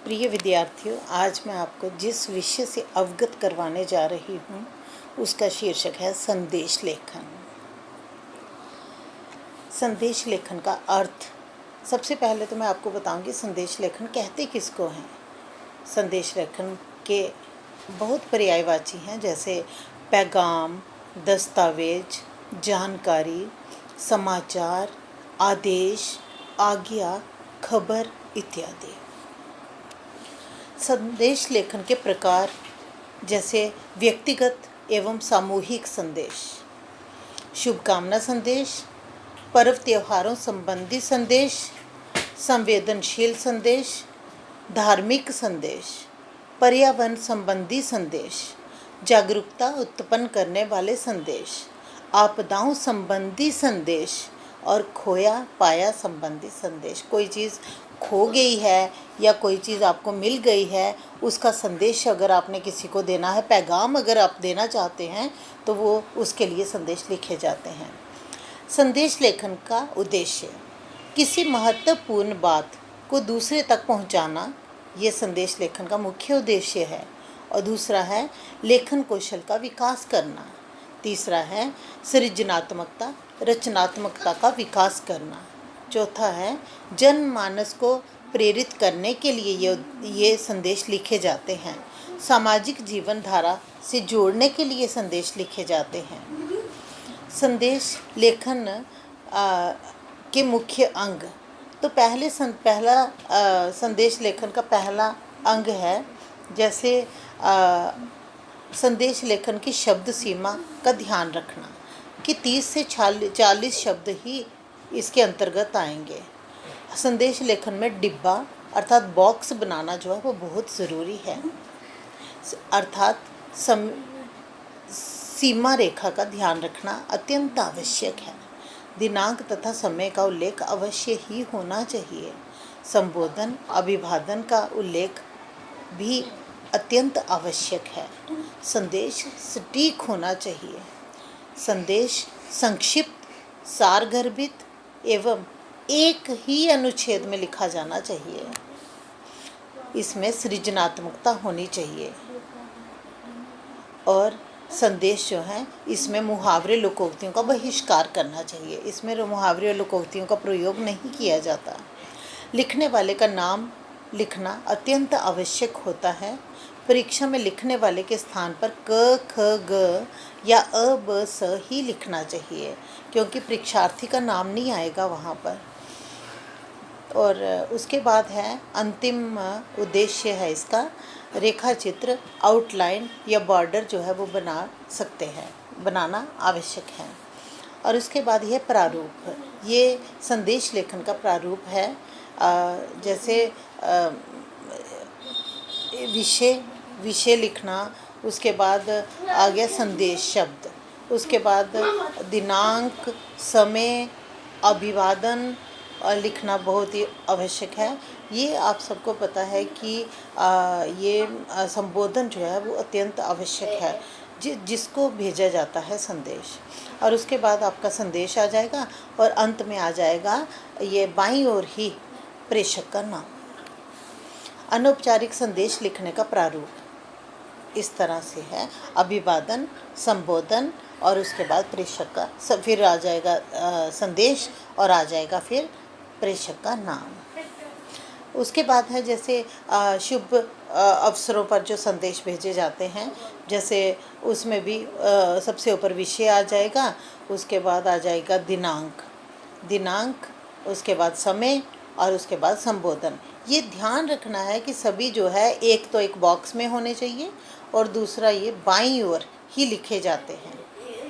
प्रिय विद्यार्थियों, आज मैं आपको जिस विषय से अवगत करवाने जा रही हूँ उसका शीर्षक है संदेश लेखन। संदेश लेखन का अर्थ सबसे पहले तो मैं आपको बताऊंगी संदेश लेखन कहते किसको हैं। संदेश लेखन के बहुत पर्यायवाची हैं, जैसे पैगाम, दस्तावेज, जानकारी, समाचार, आदेश, आज्ञा, खबर इत्यादि। संदेश लेखन के प्रकार जैसे व्यक्तिगत एवं सामूहिक संदेश, शुभकामना संदेश, पर्व त्योहारों संबंधी संदेश, संवेदनशील संदेश, धार्मिक संदेश, पर्यावरण संबंधी संदेश, जागरूकता उत्पन्न करने वाले संदेश, आपदाओं संबंधी संदेश और खोया पाया संबंधी संदेश। कोई चीज़ खो गई है या कोई चीज़ आपको मिल गई है, उसका संदेश अगर आपने किसी को देना है, पैगाम अगर आप देना चाहते हैं तो वो उसके लिए संदेश लिखे जाते हैं। संदेश लेखन का उद्देश्य किसी महत्वपूर्ण बात को दूसरे तक पहुंचाना, ये संदेश लेखन का मुख्य उद्देश्य है। और दूसरा है लेखन कौशल का विकास करना। तीसरा है सृजनात्मकता, रचनात्मकता का विकास करना। चौथा है जनमानस को प्रेरित करने के लिए ये संदेश लिखे जाते हैं। सामाजिक जीवन धारा से जोड़ने के लिए संदेश लिखे जाते हैं। संदेश लेखन के मुख्य अंग तो पहला संदेश लेखन का पहला अंग है, जैसे संदेश लेखन की शब्द सीमा का ध्यान रखना कि 30 से 40 शब्द ही इसके अंतर्गत आएंगे। संदेश लेखन में डिब्बा अर्थात बॉक्स बनाना जो है वो बहुत ज़रूरी है, अर्थात सीमा रेखा का ध्यान रखना अत्यंत आवश्यक है। दिनांक तथा समय का उल्लेख अवश्य ही होना चाहिए। संबोधन अभिवादन का उल्लेख भी अत्यंत आवश्यक है। संदेश सटीक होना चाहिए। संदेश संक्षिप्त, सारगर्भित एवं एक ही अनुच्छेद में लिखा जाना चाहिए। इसमें सृजनात्मकता होनी चाहिए। और संदेश जो है इसमें मुहावरे लोकोक्तियों का बहिष्कार करना चाहिए। इसमें मुहावरे और लोकोक्तियों का प्रयोग नहीं किया जाता। लिखने वाले का नाम लिखना अत्यंत आवश्यक होता है। परीक्षा में लिखने वाले के स्थान पर क, ख, ग या अ, ब, स ही लिखना चाहिए, क्योंकि परीक्षार्थी का नाम नहीं आएगा वहाँ पर। और उसके बाद है अंतिम उद्देश्य है इसका रेखा चित्र, आउटलाइन या बॉर्डर जो है वो बना सकते हैं, बनाना आवश्यक है। और उसके बाद यह प्रारूप, ये संदेश लेखन का प्रारूप है। जैसे विषय लिखना, उसके बाद आ गया संदेश शब्द, उसके बाद दिनांक, समय, अभिवादन लिखना बहुत ही आवश्यक है। ये आप सबको पता है कि ये संबोधन जो है वो अत्यंत आवश्यक है जिसको भेजा जाता है संदेश। और उसके बाद आपका संदेश आ जाएगा और अंत में आ जाएगा ये बाईं ओर ही प्रेषक का नाम। अनौपचारिक संदेश लिखने का प्रारूप इस तरह से है: अभिवादन, संबोधन और उसके बाद प्रेषक का, फिर आ जाएगा संदेश और आ जाएगा फिर प्रेषक का नाम। उसके बाद है जैसे शुभ अवसरों पर जो संदेश भेजे जाते हैं, जैसे उसमें भी सबसे ऊपर विषय आ जाएगा, उसके बाद आ जाएगा दिनांक, उसके बाद समय और उसके बाद संबोधन। ये ध्यान रखना है कि सभी जो है एक तो एक बॉक्स में होने चाहिए और दूसरा ये बाईं ओर ही लिखे जाते हैं।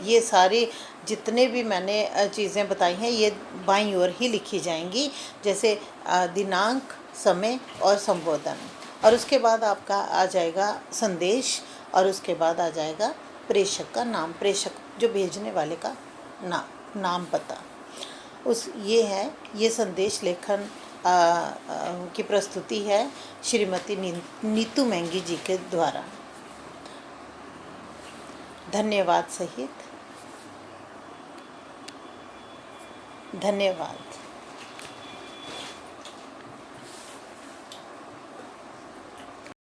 ये सारे जितने भी मैंने चीज़ें बताई हैं ये बाईं ओर ही लिखी जाएंगी, जैसे दिनांक, समय और संबोधन। और उसके बाद आपका आ जाएगा संदेश और उसके बाद आ जाएगा प्रेषक का नाम, प्रेषक जो भेजने वाले का नाम पता। ये संदेश लेखन की प्रस्तुति है श्रीमती नीतू मेंगी जी के द्वारा। धन्यवाद सहित धन्यवाद।